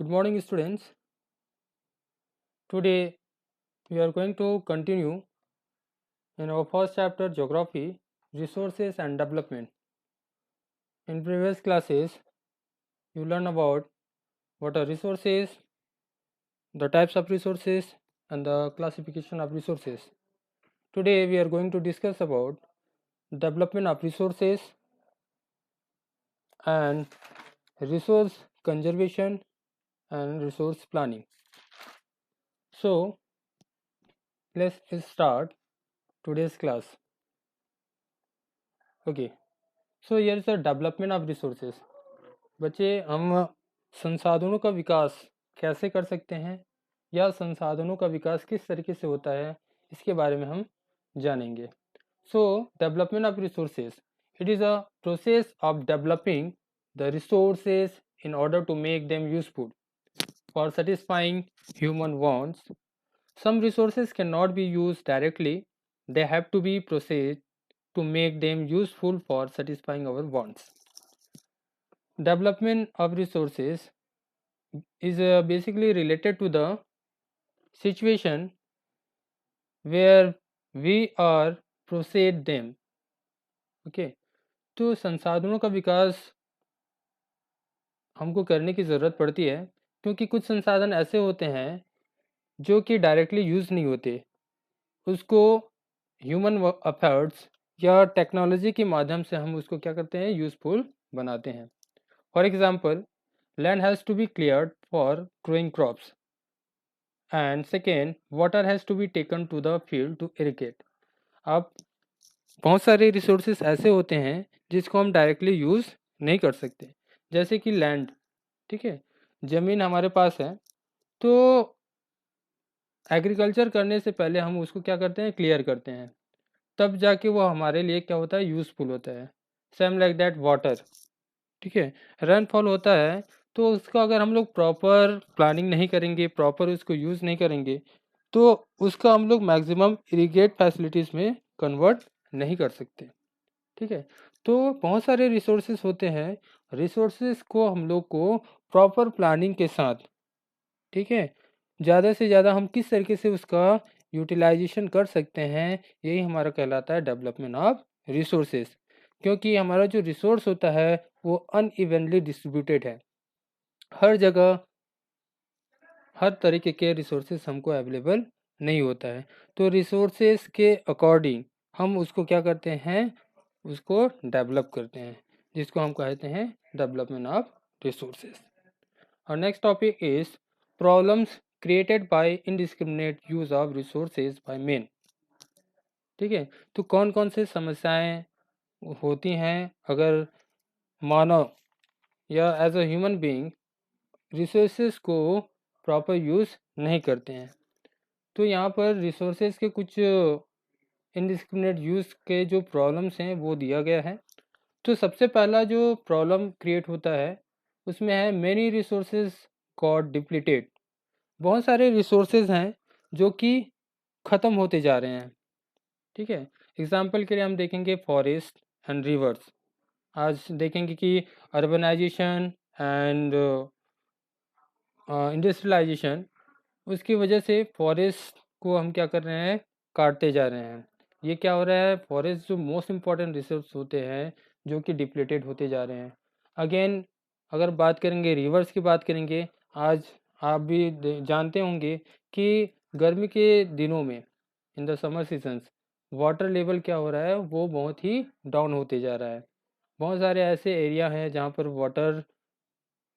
Good morning, students. Today we are going to continue in our first chapter, Geography, Resources and Development. In previous classes, you learn about what are resources, the types of resources, and the classification of resources. Today we are going to discuss about development of resources and resource conservation and resource planning. So let's start today's class. Okay. So here is the development of resources. बच्चे हम संसाधनों का विकास कैसे कर सकते हैं या संसाधनों का विकास किस तरीके से होता है इसके बारे में हम जानेंगे. सो development of resources, it is a process of developing the resources in order to make them useful for satisfying human wants. Some resources cannot be used directly, they have to be processed to make them useful for satisfying our wants. Development of resources is basically related to the situation where we are process them. Okay, तो संसाधनों का विकास हमको करने की ज़रूरत पड़ती है क्योंकि कुछ संसाधन ऐसे होते हैं जो कि डायरेक्टली यूज़ नहीं होते, उसको ह्यूमन एफर्ट्स या टेक्नोलॉजी के माध्यम से हम उसको क्या करते हैं, यूज़फुल बनाते हैं. For example, land has to be cleared for growing crops, and second, water has to be taken to the field to irrigate. अब बहुत सारे रिसोर्सेस ऐसे होते हैं जिसको हम डायरेक्टली यूज़ नहीं कर सकते, जैसे कि लैंड. ठीक है, ज़मीन हमारे पास है तो एग्रीकल्चर करने से पहले हम उसको क्या करते हैं, क्लियर करते हैं, तब जाके वो हमारे लिए क्या होता है, यूज़फुल होता है. Same like that water. ठीक है, रेनफॉल होता है तो उसका अगर हम लोग प्रॉपर प्लानिंग नहीं करेंगे, प्रॉपर उसको यूज़ नहीं करेंगे, तो उसका हम लोग मैक्सिमम इरिगेट फैसिलिटीज़ में कन्वर्ट नहीं कर सकते. ठीक है, तो बहुत सारे रिसोर्सेज होते हैं, रिसोर्सेज को हम लोग को प्रॉपर प्लानिंग के साथ, ठीक है, ज़्यादा से ज़्यादा हम किस तरीके से उसका यूटिलाइजेशन कर सकते हैं, यही हमारा कहलाता है डेवलपमेंट ऑफ रिसोर्सेज. क्योंकि हमारा जो रिसोर्स होता है वो अनइवनली डिस्ट्रीब्यूटेड है, हर जगह हर तरीके के रिसोर्सेज हमको अवेलेबल नहीं होता है. तो रिसोर्सेज के अकॉर्डिंग हम उसको क्या करते हैं, उसको डेवलप करते हैं, जिसको हम कहते हैं डेवलपमेंट ऑफ रिसोर्सेज. और next topic is problems created bye indiscriminate use of resources bye main. ठीक है, तो कौन कौन से समस्याएं होती हैं अगर मानव या as a human being resources को प्रॉपर यूज़ नहीं करते हैं. तो यहाँ पर रिसोर्सेज के कुछ इनडिस्क्रिमिनेट यूज़ के जो प्रॉब्लम्स हैं वो दिया गया है. तो सबसे पहला जो प्रॉब्लम क्रिएट होता है उसमें है मेनी रिसोर्सेज गॉट डिप्लीटेड. बहुत सारे रिसोर्सेज हैं जो कि ख़त्म होते जा रहे हैं. ठीक है, एग्जांपल के लिए हम देखेंगे फॉरेस्ट एंड रिवर्स. आज देखेंगे कि अर्बनाइजेशन एंड इंडस्ट्रियलाइजेशन, उसकी वजह से फॉरेस्ट को हम क्या कर रहे हैं, काटते जा रहे हैं. ये क्या हो रहा है, फॉरेस्ट जो मोस्ट इम्पॉर्टेंट रिसोर्स होते हैं जो कि डिप्लीटेड होते जा रहे हैं. अगेन अगर बात करेंगे रिवर्स की बात करेंगे, आज आप भी जानते होंगे कि गर्मी के दिनों में in the summer seasons water level क्या हो रहा है, वो बहुत ही डाउन होते जा रहा है. बहुत सारे ऐसे एरिया हैं जहाँ पर वाटर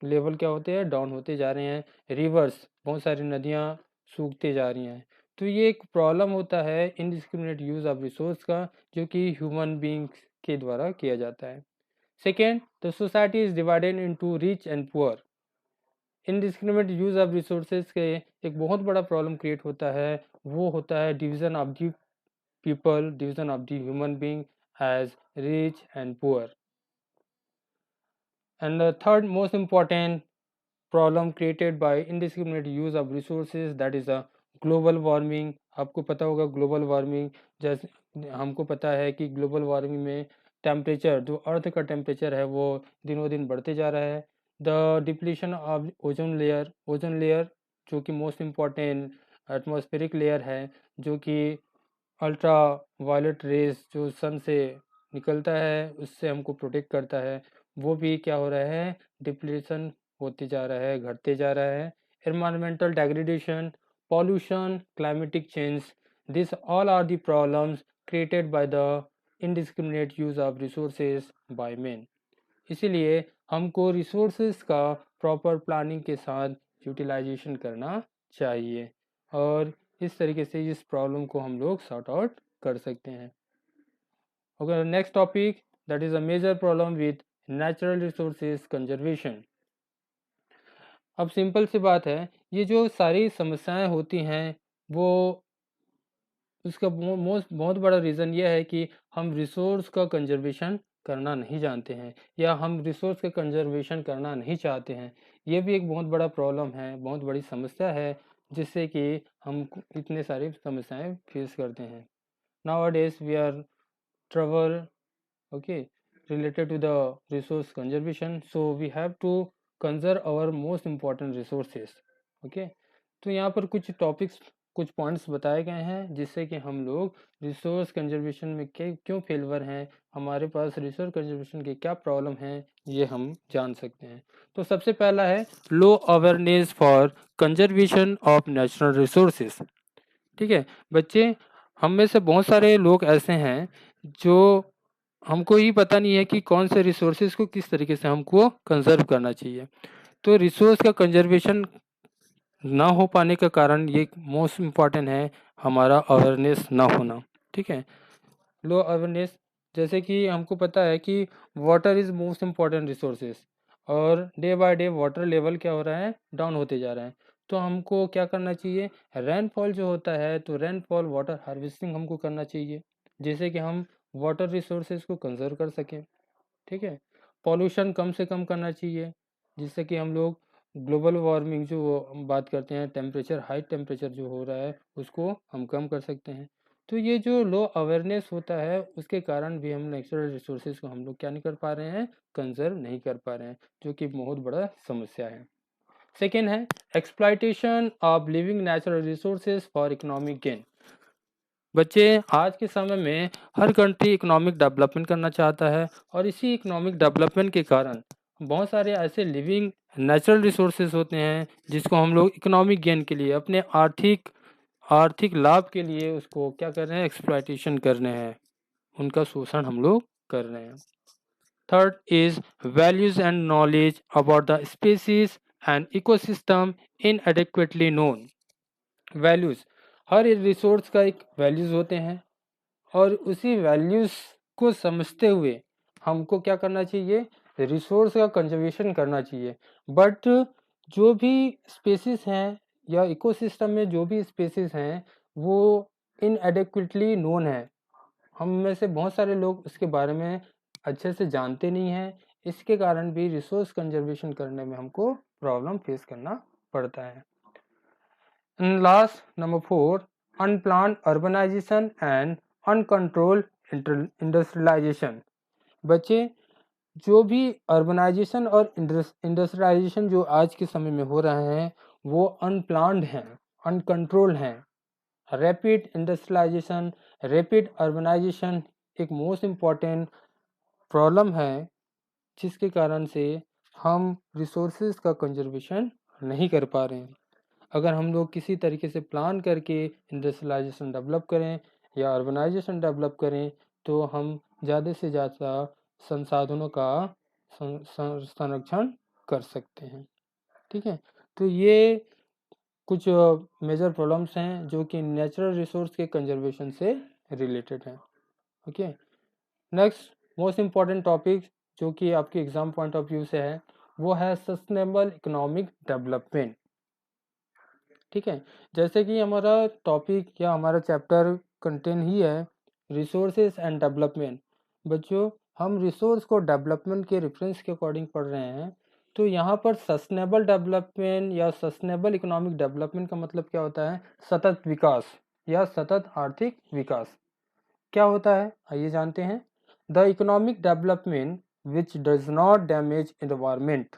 लेवल क्या होते हैं, डाउन होते जा रहे हैं. रिवर्स, बहुत सारी नदियाँ सूखते जा रही हैं. तो ये एक प्रॉब्लम होता है इनडिस्क्रिमिनेट यूज़ ऑफ रिसोर्स का, जो कि ह्यूमन बींग्स के द्वारा किया जाता है. Second, the society is divided into rich and poor. Indiscriminate use of resources के एक बहुत बड़ा प्रॉब्लम क्रिएट होता है, वो होता है division of the people, division of the human being as rich and poor. And the third most important problem created by indiscriminate use of resources, that is a global warming. आपको पता होगा global warming, जैसे हमको पता है कि global warming में temperature, जो अर्थ का टेम्परेचर है वो दिनों दिन बढ़ते जा रहा है. The depletion of ozone layer जो कि मोस्ट इम्पॉर्टेंट एटमॉस्फेरिक लेयर है, जो कि अल्ट्रा वायलेट रेज जो सन से निकलता है उससे हमको प्रोटेक्ट करता है, वो भी क्या हो रहा है, डिप्लीशन होते जा रहा है, घटते जा रहा है। Environmental degradation, pollution, climatic change, this all are the problems created by the indiscriminate use of resources by man. इसीलिए हमको रिसोर्सेज का प्रॉपर प्लानिंग के साथ यूटिलाइजेशन करना चाहिए और इस तरीके से इस प्रॉब्लम को हम लोग सॉर्ट आउट कर सकते हैं। Okay, next topic, that is a major problem with natural resources conservation. अब सिंपल सी बात है, ये जो सारी समस्याएं होती हैं वो उसका बहुत बड़ा रीज़न ये है कि हम रिसोर्स का कंजर्वेशन करना नहीं जानते हैं या हम रिसोर्स का कंजर्वेशन करना नहीं चाहते हैं। ये भी एक बहुत बड़ा प्रॉब्लम है, बहुत बड़ी समस्या है, जिससे कि हम इतने सारी समस्याएं फेस करते हैं। Nowadays we are trouble, okay, related to the resource conservation, so we have to conserve our most important resources, okay। तो यहाँ पर कुछ टॉपिक्स, कुछ पॉइंट्स बताए गए हैं जिससे कि हम लोग रिसोर्स कंजर्वेशन में क्यों फेलवर हैं, हमारे पास रिसोर्स कंजर्वेशन के क्या प्रॉब्लम हैं, ये हम जान सकते हैं। तो सबसे पहला है low awareness for conservation of natural resources. ठीक है बच्चे, हम में से बहुत सारे लोग ऐसे हैं जो हमको ही पता नहीं है कि कौन से रिसोर्सेज को किस तरीके से हमको कंजर्व करना चाहिए। तो रिसोर्स का कंजर्वेशन ना हो पाने का कारण ये मोस्ट इम्पॉर्टेंट है हमारा अवेयरनेस ना होना। ठीक है, लो अवेयरनेस, जैसे कि हमको पता है कि water is most important resources और day by day water level क्या हो रहा है, डाउन होते जा रहा है। तो हमको क्या करना चाहिए, रेनफॉल जो होता है तो रेनफॉल वाटर हार्वेस्टिंग हमको करना चाहिए, जिससे कि हम वाटर रिसोर्सेज को कंजर्व कर सकें। ठीक है, पॉल्यूशन कम से कम करना चाहिए, जिससे कि हम लोग ग्लोबल वार्मिंग जो बात करते हैं, टेम्परेचर हाई टेम्परेचर जो हो रहा है उसको हम कम कर सकते हैं। तो ये जो लो अवेयरनेस होता है उसके कारण भी हम नेचुरल रिसोर्सेज को हम लोग क्या नहीं कर पा रहे हैं, कंजर्व नहीं कर पा रहे हैं, जो कि बहुत बड़ा समस्या है। सेकेंड है exploitation of living natural resources for economic gain. बच्चे, आज के समय में हर कंट्री इकोनॉमिक डेवलपमेंट करना चाहता है और इसी इकोनॉमिक डेवलपमेंट के कारण बहुत सारे ऐसे लिविंग नेचुरल रिसोर्सेज होते हैं जिसको हम लोग इकोनॉमिक गेन के लिए, अपने आर्थिक लाभ के लिए उसको क्या कर रहे हैं, एक्सप्लॉयटेशन कर रहे हैं, उनका शोषण हम लोग कर रहे हैं। Third is values and knowledge about the species and ecosystem inadequately known. Values, हर रिसोर्स का एक वैल्यूज होते हैं और उसी वैल्यूज को समझते हुए हमको क्या करना चाहिए, रिसोर्स का कंजर्वेशन करना चाहिए। बट जो भी स्पेसीज हैं या इकोसिस्टम में जो भी स्पेसीज हैं वो इनएडिक्वेटली नोन है, हम में से बहुत सारे लोग उसके बारे में अच्छे से जानते नहीं हैं, इसके कारण भी रिसोर्स कंजर्वेशन करने में हमको प्रॉब्लम फेस करना पड़ता है। Last number 4, unplanned urbanisation and uncontrolled industrialisation. बच्चे, जो भी अर्बनाइजेशन और इंडस्ट्रियलाइजेशन जो आज के समय में हो रहे हैं वो अनप्लान्ड हैं, अनकंट्रोल्ड हैं। रैपिड इंडस्ट्रियलाइजेशन, रैपिड अर्बनाइजेशन एक मोस्ट इम्पॉर्टेंट प्रॉब्लम है जिसके कारण से हम रिसोर्सेज का कंजर्वेशन नहीं कर पा रहे हैं। अगर हम लोग किसी तरीके से प्लान करके इंडस्ट्रियलाइजेशन डेवलप करें या अर्बनाइजेशन डेवलप करें तो हम ज़्यादा से ज़्यादा संसाधनों का संरक्षण कर सकते हैं। ठीक है, तो ये कुछ मेजर प्रॉब्लम्स हैं जो कि नेचुरल रिसोर्स के कंजर्वेशन से रिलेटेड हैं। Okay, next most important topic जो कि आपके एग्जाम पॉइंट ऑफ व्यू से है वो है सस्टेनेबल इकोनॉमिक डेवलपमेंट। ठीक है, जैसे कि हमारा टॉपिक या हमारा चैप्टर कंटेन ही है रिसोर्सेज एंड डेवलपमेंट। बच्चों, हम रिसोर्स को डेवलपमेंट के रेफरेंस के अकॉर्डिंग पढ़ रहे हैं, तो यहाँ पर सस्टेनेबल डेवलपमेंट या सस्टेनेबल इकोनॉमिक डेवलपमेंट का मतलब क्या होता है, सतत विकास या सतत आर्थिक विकास। क्या होता है आइए जानते हैं। The economic development which does not damage environment.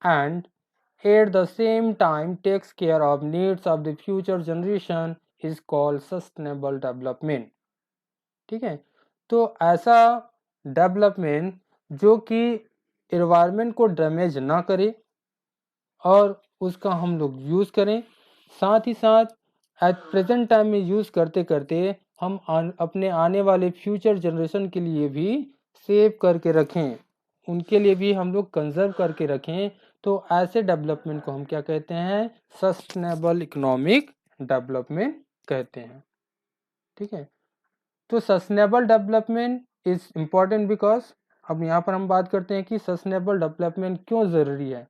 and at the same time takes care of needs of the future generation is called sustainable development। ठीक है, तो ऐसा डेवलपमेंट जो कि एनवायरनमेंट को डैमेज ना करे और उसका हम लोग यूज़ करें, साथ ही साथ एट प्रेजेंट टाइम में यूज़ करते करते हम अपने आने वाले फ्यूचर जनरेशन के लिए भी सेव करके रखें, उनके लिए भी हम लोग कंजर्व करके रखें। तो ऐसे डेवलपमेंट को हम क्या कहते हैं? सस्टेनेबल इकोनॉमिक डेवलपमेंट कहते हैं। ठीक है, तो sustainable development is important because अब यहाँ पर हम बात करते हैं कि सस्टेनेबल डेवलपमेंट क्यों ज़रूरी है।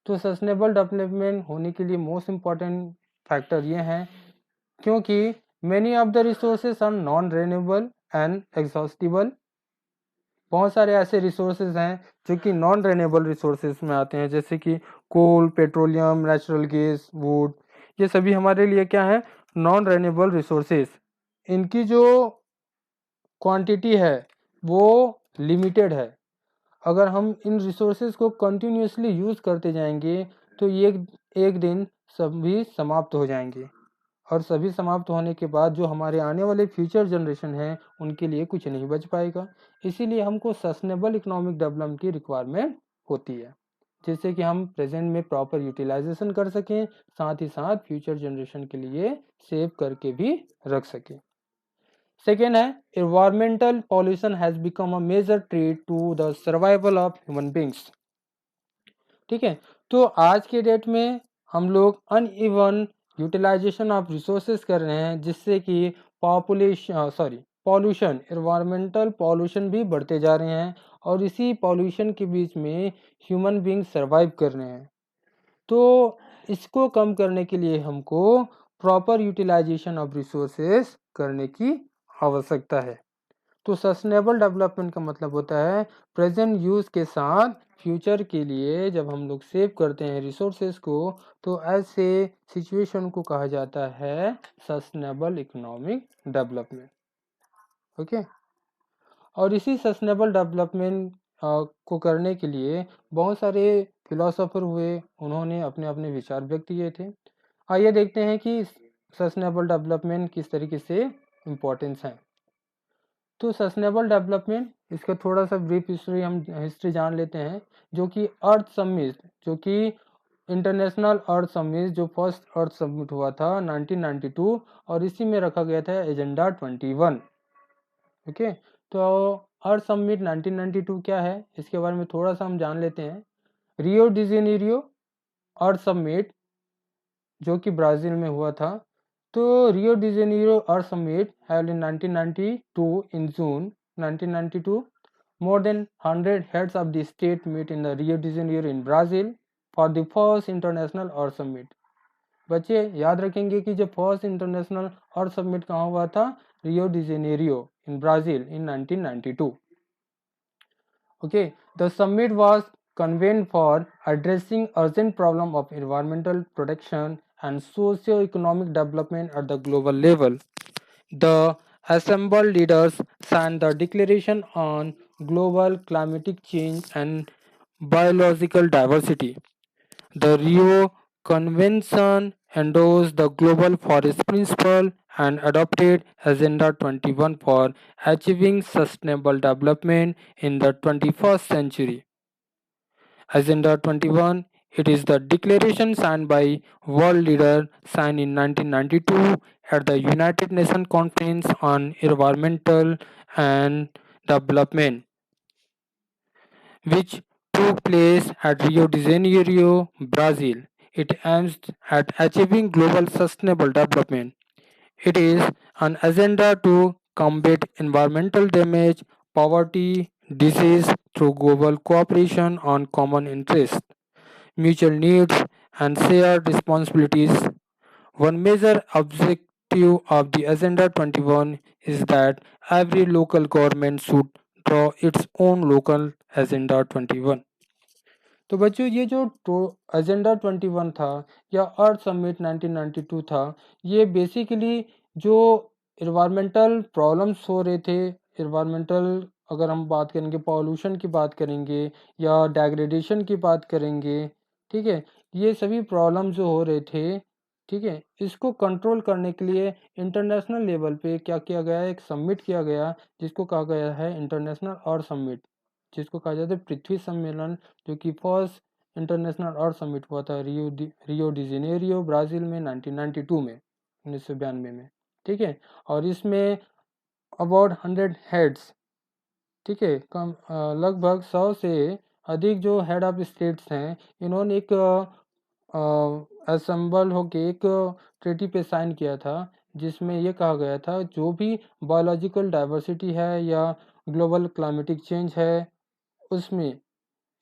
तो सस्टेनेबल डेवलपमेंट होने के लिए मोस्ट इम्पॉर्टेंट फैक्टर ये हैं क्योंकि many of the resources are non renewable and exhaustible. बहुत सारे ऐसे रिसोर्सेज हैं जो कि नॉन रिन्यूएबल रिसोर्सेज में आते हैं, जैसे कि कोल, पेट्रोलियम, नेचुरल गैस, वुड, ये सभी हमारे लिए क्या है? Non renewable resources. इनकी जो क्वांटिटी है वो लिमिटेड है। अगर हम इन रिसोर्सेज को कंटिन्यूसली यूज़ करते जाएंगे तो ये एक दिन सभी समाप्त हो जाएंगे, और सभी समाप्त होने के बाद जो हमारे आने वाले फ्यूचर जनरेशन है उनके लिए कुछ नहीं बच पाएगा। इसीलिए हमको सस्टेनेबल इकोनॉमिक डेवलपमेंट की रिक्वायरमेंट होती है, जिससे कि हम प्रेजेंट में प्रॉपर यूटिलाइजेशन कर सकें, साथ ही साथ फ्यूचर जनरेशन के लिए सेव करके भी रख सकें। सेकेंड है, environmental pollution has become a major threat to the survival of human beings. ठीक है, तो आज के डेट में हम लोग अनइवन यूटिलाइजेशन ऑफ रिसोर्सेज कर रहे हैं, जिससे कि पॉल्यूशन, एनवायरमेंटल पॉल्यूशन भी बढ़ते जा रहे हैं, और इसी पॉल्यूशन के बीच में ह्यूमन बींग सर्वाइव कर रहे हैं। तो इसको कम करने के लिए हमको प्रॉपर यूटिलाइजेशन ऑफ रिसोर्सेज करने की आवश्यकता है। तो सस्टेनेबल डेवलपमेंट का मतलब होता है प्रेजेंट यूज़ के साथ फ्यूचर के लिए जब हम लोग सेव करते हैं रिसोर्सेज को, तो ऐसे सिचुएशन को कहा जाता है सस्टेनेबल इकोनॉमिक डेवलपमेंट। ओके, और इसी सस्टेनेबल डेवलपमेंट को करने के लिए बहुत सारे फिलोसोफर हुए, उन्होंने अपने अपने विचार व्यक्त किए थे। आइए देखते हैं कि सस्टेनेबल डेवलपमेंट किस तरीके से इम्पोर्टेंस है। तो सस्टेनेबल डेवलपमेंट, इसका थोड़ा सा ब्रीफ हिस्ट्री जान लेते हैं। जो कि अर्थ समिट, जो कि इंटरनेशनल अर्थ समिट, जो फर्स्ट अर्थ समिट हुआ था 1992, और इसी में रखा गया था एजेंडा 21। ओके, तो अर्थ समिट 1992 क्या है, इसके बारे में थोड़ा सा हम जान लेते हैं। रियो डी जेनेरियो अर्थ समिट जो कि ब्राज़ील में हुआ था। तो Rio de Janeiro earth summit held in 1992 in June 1992. More than 100 heads of the state meet in the Rio de Janeiro in Brazil for the first international Earth Summit. बच्चे याद रखेंगे कि जब फर्स्ट इंटरनेशनल अर्थ summit कहाँ हुआ था? Rio de Janeiro in Brazil in 1992. Okay, the summit was convened for addressing urgent problem of environmental protection and socio-economic development at the global level. The assembled leaders signed the Declaration on Global Climatic Change and Biological Diversity. The Rio Convention endorsed the Global Forest Principle and adopted Agenda 21 for achieving sustainable development in the 21st century. Agenda 21, it is the declaration signed by world leaders signed in 1992 at the United Nations Conference on Environmental and Development, which took place at Rio de Janeiro, Brazil. It aims at achieving global sustainable development. It is an agenda to combat environmental damage, poverty, disease through global cooperation on common interests, mutual needs, and shared responsibilities. One major objective of the Agenda 21 is that every local government should draw its own local Agenda 21. तो बच्चों, ये जो agenda 21 था या अर्थ summit 1992 था, ये basically जो environmental problems हो रहे थे, इन्वायरमेंटल अगर हम बात करेंगे, पॉल्यूशन की बात करेंगे या डेग्रेडेशन की बात करेंगे, ठीक है। ये सभी प्रॉब्लम जो हो रहे थे, ठीक है, इसको कंट्रोल करने के लिए इंटरनेशनल लेवल पे क्या किया गया है, एक समिट किया गया जिसको कहा गया है इंटरनेशनल अर्थ समिट, जिसको कहा जाता है पृथ्वी सम्मेलन, जो कि फर्स्ट इंटरनेशनल अर्थ समिट हुआ था रियो डी जेनेरियो ब्राज़ील में 1992 में, 1992 में, ठीक है। और इसमें अबाउट 100 हेड्स, ठीक है, लगभग 100 से अधिक जो हेड ऑफ स्टेट्स हैं, इन्होंने एक असेंबल होके एक ट्रीटी पे साइन किया था, जिसमें ये कहा गया था जो भी बायोलॉजिकल डाइवर्सिटी है या ग्लोबल क्लाइमेटिक चेंज है, उसमें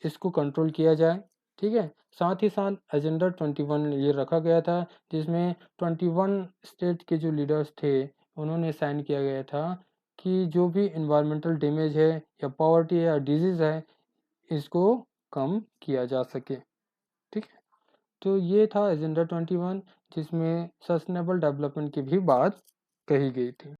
इसको कंट्रोल किया जाए, ठीक है। साथ ही साथ एजेंडा 21 ये रखा गया था, जिसमें 21 स्टेट के जो लीडर्स थे, उन्होंने साइन किया गया था कि जो भी इन्वायरमेंटल डैमेज है या पॉवर्टी है या डिजीज़ है, इसको कम किया जा सके, ठीक है। तो ये था एजेंडा 21, जिसमें सस्टेनेबल डेवलपमेंट की भी बात कही गई थी।